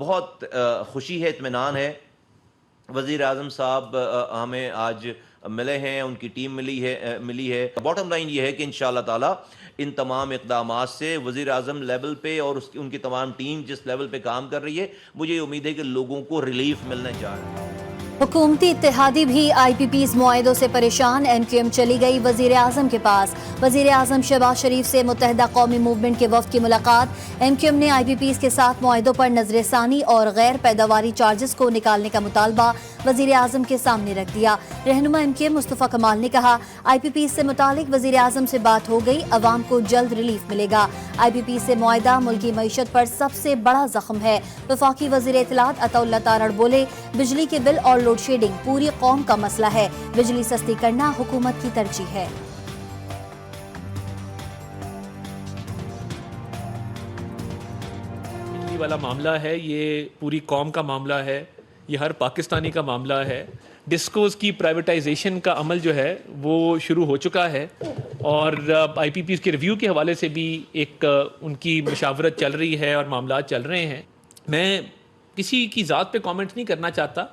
بہت خوشی ہے، اطمینان ہے. وزیر اعظم صاحب ہمیں آج ملے ہیں، ان کی ٹیم ملی ہے. باٹم لائن یہ ہے کہ انشاءاللہ تعالی ان تمام اقدامات سے وزیر اعظم لیول پہ اور ان کی تمام ٹیم جس لیول پہ کام کر رہی ہے، مجھے امید ہے کہ لوگوں کو ریلیف ملنے جا رہا ہے. حکومتی اتحادی بھی آئی پی پیز معاہدوں سے پریشان. ایم کیو ایم چلی گئی وزیر اعظم کے پاس. وزیر اعظم شہباز شریف سے متحدہ قومی موومنٹ کے وفد کی ملاقات. ایم کیو ایم نے آئی پی پیز کے ساتھ معاہدوں پر نظر ثانی اور غیر پیداواری چارجز کو نکالنے کا مطالبہ وزیر اعظم کے سامنے رکھ دیا. رہنما ایم کیو ایم مصطفیٰ کمال نے کہا آئی پی پیز سے متعلق وزیر اعظم سے بات ہو گئی، عوام کو جلد ریلیف ملے گا. آئی پی پیز سے معاہدہ ملکی معیشت پر سب سے بڑا زخم ہے. وفاقی وزیر اطلاعات عطا اللہ تارڑ بولے بجلی کے بل اور لوڈ شیڈنگ پوری قوم کا مسئلہ ہے، بجلی سستی کرنا حکومت کی ترجیح ہے. بجلی والا معاملہ ہے، یہ پوری قوم کا معاملہ ہے، یہ ہر پاکستانی کا معاملہ ہے. ڈسکوز کی پرائیویٹائزیشن کا عمل جو ہے وہ شروع ہو چکا ہے اور آئی پی پیز کے ریویو کے حوالے سے بھی ایک ان کی مشاورت چل رہی ہے اور معاملات چل رہے ہیں. میں کسی کی ذات پہ کامنٹ نہیں کرنا چاہتا،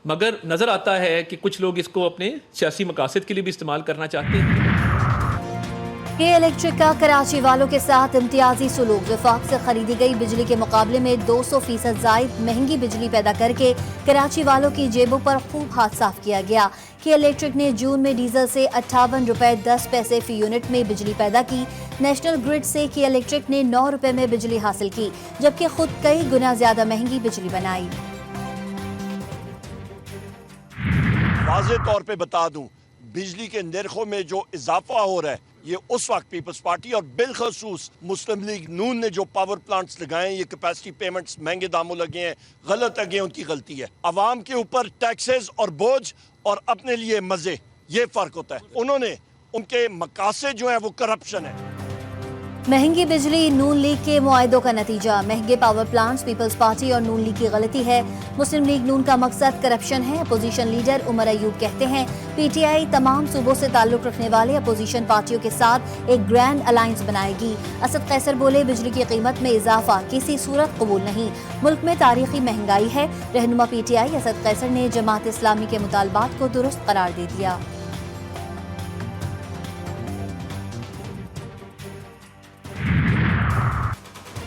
مگر نظر آتا ہے کہ کچھ لوگ اس کو اپنے سیاسی مقاصد کے لیے بھی استعمال کرنا چاہتے ہیں. کے الیکٹرک کا کراچی والوں کے ساتھ امتیازی سلوک. وفاق سے خریدی گئی بجلی کے مقابلے میں 200% زائد مہنگی بجلی پیدا کر کے کراچی والوں کی جیبوں پر خوب ہاتھ صاف کیا گیا. کے الیکٹرک نے جون میں ڈیزل سے 58 روپے 10 پیسے فی یونٹ میں بجلی پیدا کی. نیشنل گرڈ سے کے الیکٹرک نے 9 روپے میں بجلی حاصل کی، جبکہ خود کئی گنا زیادہ مہنگی بجلی بنائی. واضح طور پہ بتا دوں، بجلی کے نرخوں میں جو اضافہ ہو رہا ہے یہ اس وقت پیپلز پارٹی اور بالخصوص مسلم لیگ نون نے جو پاور پلانٹس لگائے ہیں، یہ کیپیسٹی پیمنٹس مہنگے داموں لگے ہیں، غلط لگے ہیں، ان کی غلطی ہے. عوام کے اوپر ٹیکسز اور بوجھ اور اپنے لیے مزے، یہ فرق ہوتا ہے. انہوں نے ان کے مقاصد جو ہیں وہ کرپشن ہے. مہنگی بجلی نون لیگ کے معاہدوں کا نتیجہ. مہنگے پاور پلانٹس پیپلز پارٹی اور نون لیگ کی غلطی ہے. مسلم لیگ نون کا مقصد کرپشن ہے. اپوزیشن لیڈر عمر ایوب کہتے ہیں پی ٹی آئی تمام صوبوں سے تعلق رکھنے والے اپوزیشن پارٹیوں کے ساتھ ایک گرینڈ الائنس بنائے گی. اسد قیصر بولے بجلی کی قیمت میں اضافہ کسی صورت قبول نہیں، ملک میں تاریخی مہنگائی ہے. رہنما پی ٹی آئی اسد قیصر نے جماعت اسلامی کے مطالبات کو درست قرار دے دیا.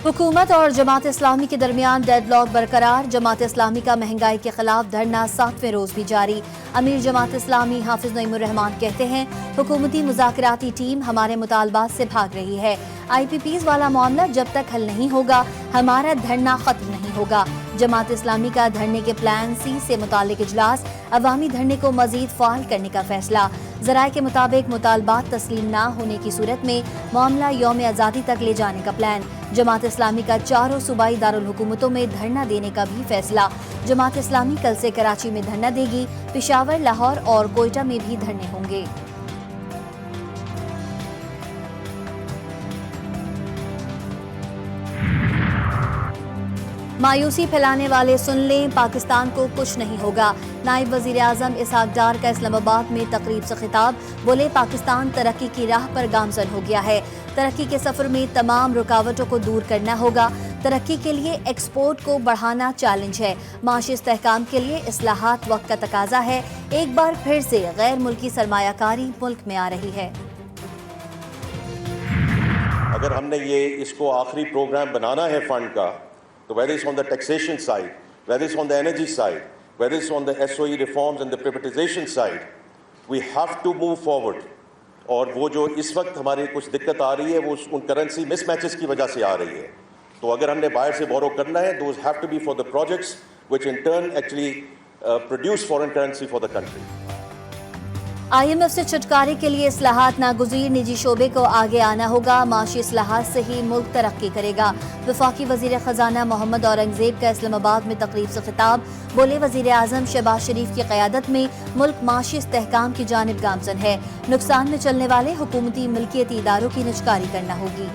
حکومت اور جماعت اسلامی کے درمیان ڈیڈ لاک برقرار. جماعت اسلامی کا مہنگائی کے خلاف دھرنا 7ویں روز بھی جاری. امیر جماعت اسلامی حافظ نعیم الرحمان کہتے ہیں حکومتی مذاکراتی ٹیم ہمارے مطالبات سے بھاگ رہی ہے. آئی پی پیز والا معاملہ جب تک حل نہیں ہوگا ہمارا دھرنا ختم نہیں ہوگا. جماعت اسلامی کا دھرنے کے پلان سی سے متعلق اجلاس. عوامی دھرنے کو مزید فعال کرنے کا فیصلہ. ذرائع کے مطابق مطالبات تسلیم نہ ہونے کی صورت میں معاملہ یوم آزادی تک لے جانے کا پلان. جماعت اسلامی کا چاروں صوبائی دارالحکومتوں میں دھرنا دینے کا بھی فیصلہ. جماعت اسلامی کل سے کراچی میں دھرنا دے گی. پشاور، لاہور اور کوئٹہ میں بھی دھرنے ہوں گے. مایوسی پھیلانے والے سن لیں، پاکستان کو کچھ نہیں ہوگا. نائب وزیر اعظم اسحاق ڈار کا اسلام آباد میں تقریب سے خطاب. بولے پاکستان ترقی کی راہ پر گامزن ہو گیا ہے. ترقی کے سفر میں تمام رکاوٹوں کو دور کرنا ہوگا. ترقی کے لیے ایکسپورٹ کو بڑھانا چیلنج ہے. معاشی استحکام کے لیے اصلاحات وقت کا تقاضا ہے. ایک بار پھر سے غیر ملکی سرمایہ کاری ملک میں آ رہی ہے. اگر ہم نے یہ اس کو آخری پروگرام بنانا ہے فنڈ کا، تو whether it's on the taxation side, whether it's on the energy side, whether it's on the SOE reforms and the privatization side, we have to move forward. اور وہ جو اس وقت ہماری کچھ دقت آ رہی ہے وہ ان کرنسی مس میچز کی وجہ سے آ رہی ہے. تو اگر ہم نے باہر سے بورو کرنا ہے, those have to be for the projects which in turn actually produce foreign currency for the country. I M F سے چھٹکارے کے لیے اصلاحات ناگزیر. نجی شعبے کو آگے آنا ہوگا. معاشی اصلاحات سے ہی ملک ترقی کرے گا. وفاقی وزیر خزانہ محمد اورنگزیب کا اسلام آباد میں تقریب سے خطاب. بولے وزیر اعظم شہباز شریف کی قیادت میں ملک معاشی استحکام کی جانب گامزن ہے. نقصان میں چلنے والے حکومتی ملکیتی اداروں کی نجکاری کرنا ہوگی.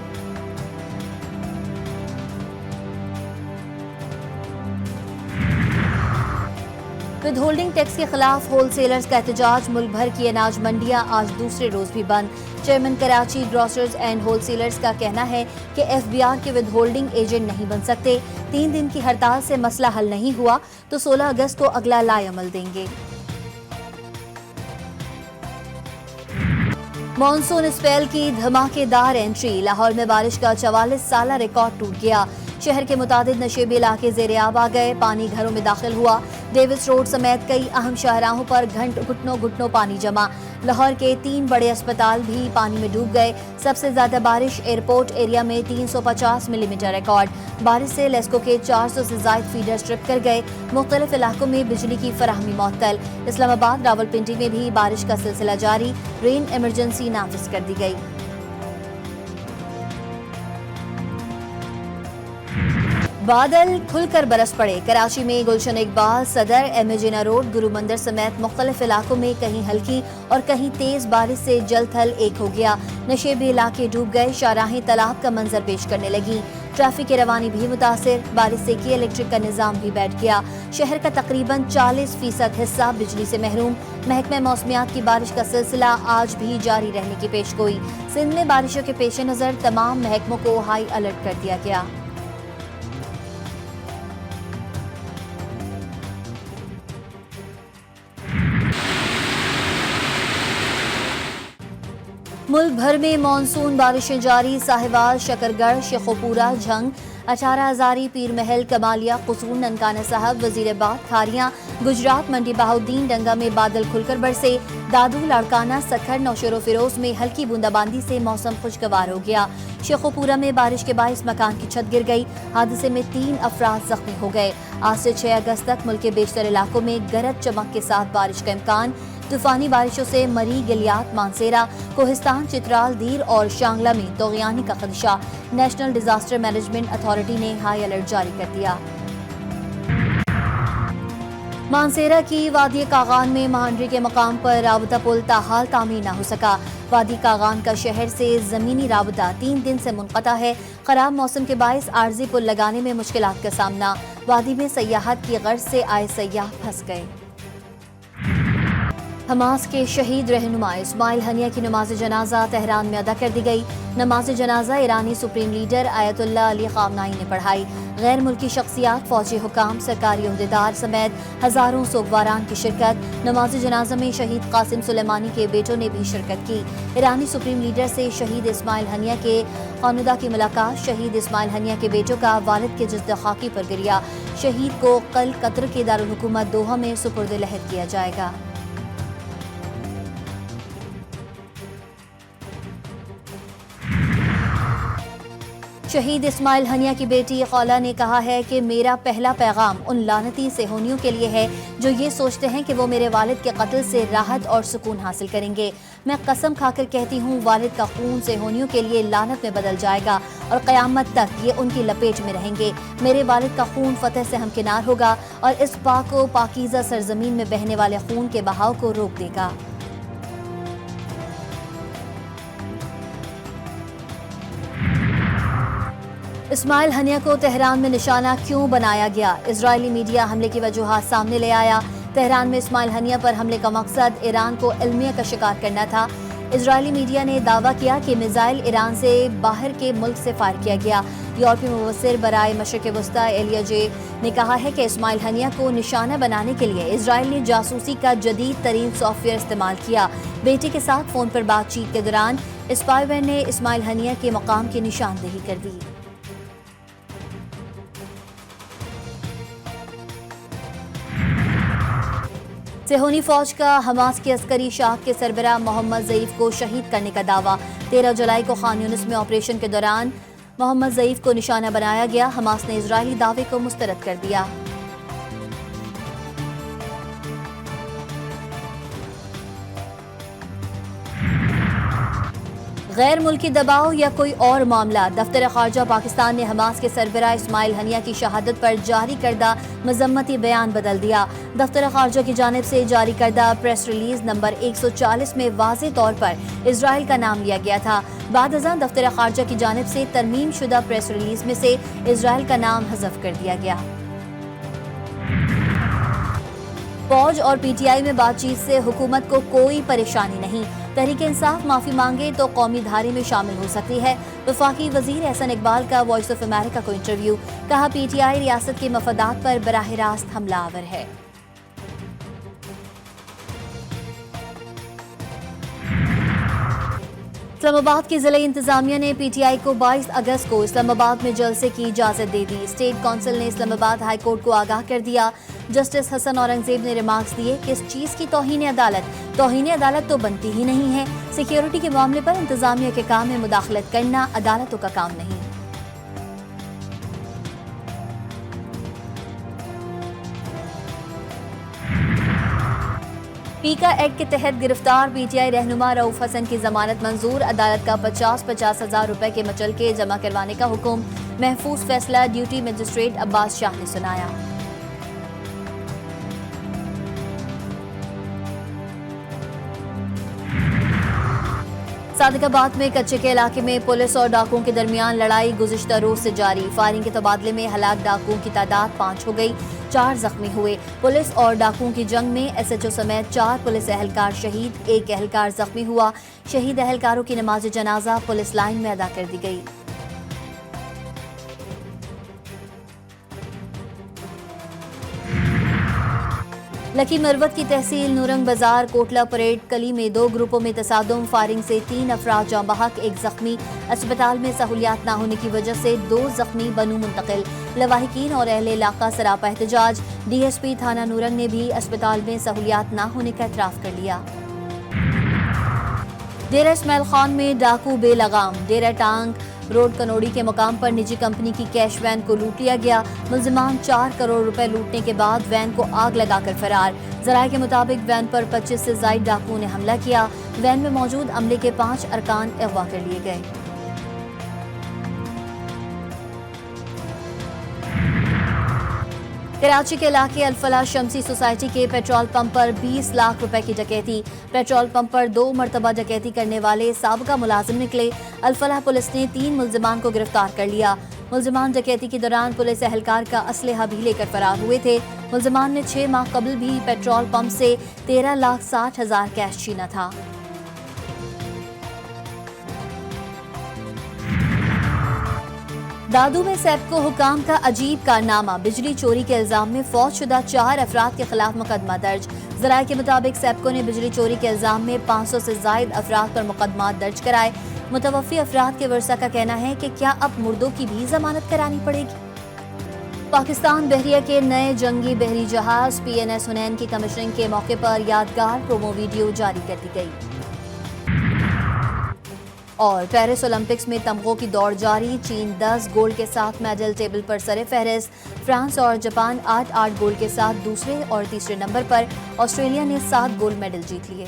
ود ہولڈنگ ٹیکس کے خلاف ہول سیلرز کا احتجاج، ملک بھر کی اناج منڈیاں آج دوسرے روز بھی بند۔ Chairman Karachi grocers and wholesalers کا کہنا ہے کہ ایف بی آر کے ود ہولڈنگ ایجنٹ نہیں بن سکتے۔ 3 دن کی ہڑتال سے مسئلہ حل نہیں ہوا تو 16 اگست کو اگلا لائے عمل دیں گے۔ مانسون اسپیل کی دھماکے دار انٹری، لاہور میں بارش کا 44 سالہ ریکارڈ ٹوٹ گیا۔ شہر کے متعدد نشیبی علاقے زیر آب آ گئے، پانی گھروں میں داخل ہوا۔ ڈیوس روڈ سمیت کئی اہم شاہراہوں پر گھٹنوں پانی جمع۔ لاہور کے 3 بڑے اسپتال بھی پانی میں ڈوب گئے۔ سب سے زیادہ بارش ایئرپورٹ ایریا میں 350 ملی میٹر ریکارڈ۔ بارش سے لیسکو کے 400 سے زائد فیڈر ٹرپ کر گئے۔ مختلف علاقوں میں بجلی کی فراہمی معطل۔ اسلام آباد، راولپنڈی میں بھی بارش کا سلسلہ جاری، رین ایمرجنسی نافذ کر دی گئی۔ بادل کھل کر برس پڑے، کراچی میں گلشن اقبال، صدر، ایم اے جینا روڈ، گرو مندر سمیت مختلف علاقوں میں کہیں ہلکی اور کہیں تیز بارش سے جل تھل ایک ہو گیا۔ نشیبی علاقے ڈوب گئے، شاہراہیں تالاب کا منظر پیش کرنے لگیں۔ ٹریفک کی روانی بھی متاثر، بارش سے کی الیکٹرک کا نظام بھی بیٹھ گیا۔ شہر کا تقریباً 40% حصہ بجلی سے محروم۔ محکمہ موسمیات کی بارش کا سلسلہ آج بھی جاری رہنے کی پیشگوئی۔ سندھ میں بارشوں کے پیش نظر تمام محکموں کو ہائی الرٹ کر دیا گیا۔ ملک بھر میں مانسون بارشیں جاری، ساہیوال، شکرگڑھ، شیخوپورہ، جھنگ، 18 ہزاری، پیر محل، کمالیہ، قصور، ننکانہ صاحب، وزیر آباد، کھاریاں، گجرات، منڈی بہاؤالدین، ڈنگا میں بادل کھل کر برسے۔ دادو، لاڑکانہ، سکھر، نوشہر و فیروز میں ہلکی بوندا باندی سے موسم خوشگوار ہو گیا۔ شیخوپورہ میں بارش کے باعث مکان کی چھت گر گئی، حادثے میں 3 افراد زخمی ہو گئے۔ آج سے 6 اگست تک ملک کے بیشتر علاقوں میں گرج چمک کے ساتھ بارش کا امکان۔ طوفانی بارشوں سے مری، گلیات، مانسیرا، کوہستان، چترال، دیر اور شانگلہ میں طغیانی کا خدشہ۔ نیشنل ڈیزاسٹر مینجمنٹ اتھارٹی نے ہائی الرٹ جاری کر دیا۔ مانسیرا کی وادی کاغان میں مہانڈری کے مقام پر رابطہ پل تاحال تعمیر نہ ہو سکا۔ وادی کاغان کا شہر سے زمینی رابطہ 3 دن سے منقطع ہے۔ خراب موسم کے باعث عارضی پل لگانے میں مشکلات کا سامنا۔ وادی میں سیاحت کی غرض سے آئے سیاح پھنس گئے۔ حماس کے شہید رہنما اسماعیل ہنیہ کی نماز جنازہ تہران میں ادا کر دی گئی۔ نماز جنازہ ایرانی سپریم لیڈر آیت اللہ علی خامنائی نے پڑھائی۔ غیر ملکی شخصیات، فوجی حکام، سرکاری عہدیدار سمیت ہزاروں سوگواران کی شرکت۔ نماز جنازہ میں شہید قاسم سلیمانی کے بیٹوں نے بھی شرکت کی۔ ایرانی سپریم لیڈر سے شہید اسماعیل ہنیہ کے خانودہ کی ملاقات۔ شہید اسماعیل ہنیہ کے بیٹوں کا والد کے جسد خاکی پر گریا۔ شہید کو کل قطر کے دارالحکومت دوحہ میں سپرد لحد کیا جائے گا۔ شہید اسماعیل ہنیہ کی بیٹی خولا نے کہا ہے کہ میرا پہلا پیغام ان لعنتی صہیونیوں کے لیے ہے جو یہ سوچتے ہیں کہ وہ میرے والد کے قتل سے راحت اور سکون حاصل کریں گے۔ میں قسم کھا کر کہتی ہوں والد کا خون صہیونیوں کے لیے لعنت میں بدل جائے گا اور قیامت تک یہ ان کی لپیٹ میں رہیں گے۔ میرے والد کا خون فتح سے ہمکنار ہوگا اور اس پاک و پاکیزہ سرزمین میں بہنے والے خون کے بہاؤ کو روک دے گا۔ اسماعیل ہنیہ کو تہران میں نشانہ کیوں بنایا گیا؟ اسرائیلی میڈیا حملے کی وجوہات سامنے لے آیا۔ تہران میں اسماعیل ہنیہ پر حملے کا مقصد ایران کو المیہ کا شکار کرنا تھا۔ اسرائیلی میڈیا نے دعویٰ کیا کہ میزائل ایران سے باہر کے ملک سے فائر کیا گیا۔ یورپی مبصر برائے مشرق وسطی ایلیا جے نے کہا ہے کہ اسماعیل ہنیہ کو نشانہ بنانے کے لیے اسرائیل نے جاسوسی کا جدید ترین سافٹ ویئر استعمال کیا۔ بیٹے کے ساتھ فون پر بات چیت کے دوران اسپائی ویئر نے اسماعیل ہنیہ کے مقام کی نشاندہی کر دی۔ صہیونی فوج کا حماس کے عسکری شاخ کے سربراہ محمد ضعیف کو شہید کرنے کا دعویٰ۔ 13 جولائی کو خان یونس میں آپریشن کے دوران محمد ضعیف کو نشانہ بنایا گیا۔ حماس نے اسرائیلی دعوے کو مسترد کر دیا۔ غیر ملکی دباؤ یا کوئی اور معاملہ؟ دفتر خارجہ پاکستان نے حماس کے سربراہ اسماعیل ہنیہ کی شہادت پر جاری کردہ مذمتی بیان بدل دیا۔ دفتر خارجہ کی جانب سے جاری کردہ پریس ریلیز نمبر 140 میں واضح طور پر اسرائیل کا نام لیا گیا تھا۔ بعد ازاں دفتر خارجہ کی جانب سے ترمیم شدہ پریس ریلیز میں سے اسرائیل کا نام حذف کر دیا گیا۔ فوج اور پی ٹی آئی میں بات چیت سے حکومت کو کوئی پریشانی نہیں، تحریک انصاف معافی مانگے تو قومی دھارے میں شامل ہو سکتی ہے۔ وفاقی وزیر احسن اقبال کا وائس آف امریکہ کو انٹرویو، کہا پی ٹی آئی ریاست کے مفادات پر براہ راست حملہ آور ہے۔ اسلام آباد کی ضلعی انتظامیہ نے پی ٹی آئی کو 22 اگست کو اسلام آباد میں جلسے کی اجازت دے دی۔ اسٹیٹ کونسل نے اسلام آباد ہائی کورٹ کو آگاہ کر دیا۔ جسٹس حسن اورنگزیب نے ریمارکس دیے کہ اس چیز کی توہین عدالت تو بنتی ہی نہیں ہے۔ سیکیورٹی کے معاملے پر انتظامیہ کے کام میں مداخلت کرنا عدالتوں کا کام نہیں۔ پیکا ایکٹ کے تحت گرفتار پی ٹی آئی رہنما رؤف حسن کی ضمانت منظور، عدالت کا 50 ہزار روپے کے مچلکے جمع کروانے کا حکم۔ محفوظ فیصلہ ڈیوٹی مجسٹریٹ عباس شاہ نے سنایا۔ صادق آباد میں کچے کے علاقے میں پولیس اور ڈاکوؤں کے درمیان لڑائی گزشتہ روز سے جاری، فائرنگ کے تبادلے میں ہلاک ڈاکوؤں کی تعداد 5 ہو گئی، 4 زخمی ہوئے۔ پولیس اور ڈاکوؤں کی جنگ میں ایس ایچ او سمیت 4 پولیس اہلکار شہید، 1 اہلکار زخمی ہوا۔ شہید اہلکاروں کی نماز جنازہ پولیس لائن میں ادا کر دی گئی۔ لکی مروت کی تحصیل نورنگ بازار کوٹلہ پریڈ کلی میں 2 گروپوں میں تصادم، فائرنگ سے 3 افراد جاں بحق، 1 زخمی۔ اسپتال میں سہولیات نہ ہونے کی وجہ سے 2 زخمی بنوں منتقل۔ لواحقین اور اہل علاقہ سراپا احتجاج، ڈی ایس پی تھانہ نورنگ نے بھی اسپتال میں سہولیات نہ ہونے کا اعتراف کر لیا۔ ڈیرہ اسماعیل خان میں ڈاکو بے لگام، ڈیرہ ٹانگ روڈ کنوڑی کے مقام پر نجی کمپنی کی کیش وین کو لوٹ لیا گیا۔ ملزمان 4 کروڑ روپے لوٹنے کے بعد وین کو آگ لگا کر فرار۔ ذرائع کے مطابق وین پر 25 سے زائد ڈاکوؤں نے حملہ کیا۔ وین میں موجود عملے کے 5 ارکان اغوا کر لیے گئے۔ کراچی کے علاقے الفلاح شمسی سوسائٹی کے پیٹرول پمپ پر 20 لاکھ روپے کی ڈکیتی، پیٹرول پمپ پر 2 مرتبہ ڈکیتی کرنے والے سابقہ ملازم نکلے۔ الفلاح پولیس نے 3 ملزمان کو گرفتار کر لیا۔ ملزمان ڈکیتی کے دوران پولیس اہلکار کا اسلحہ بھی لے کر فرار ہوئے تھے۔ ملزمان نے 6 ماہ قبل بھی پیٹرول پمپ سے 13,60,000 کیش چھینا تھا۔ دادو میں سیپکو حکام کا عجیب کارنامہ، بجلی چوری کے الزام میں فوت شدہ 4 افراد کے خلاف مقدمہ درج۔ ذرائع کے مطابق سیپکو نے بجلی چوری کے الزام میں 500 سے زائد افراد پر مقدمات درج کرائے۔ متوفی افراد کے ورثاء کا کہنا ہے کہ کیا اب مردوں کی بھی ضمانت کرانی پڑے گی۔ پاکستان بحریہ کے نئے جنگی بحری جہاز پی این ایس حنین کی کمیشننگ کے موقع پر یادگار پرومو ویڈیو جاری کر دی گئی۔ اور پیرس اولمپکس میں تمغوں کی دوڑ جاری، چین 10 گولڈ کے ساتھ میڈل ٹیبل پر سر فہرست، فرانس اور جاپان 8 گولڈ کے ساتھ دوسرے اور تیسرے نمبر پر، آسٹریلیا نے 7 گولڈ میڈل جیت لیے۔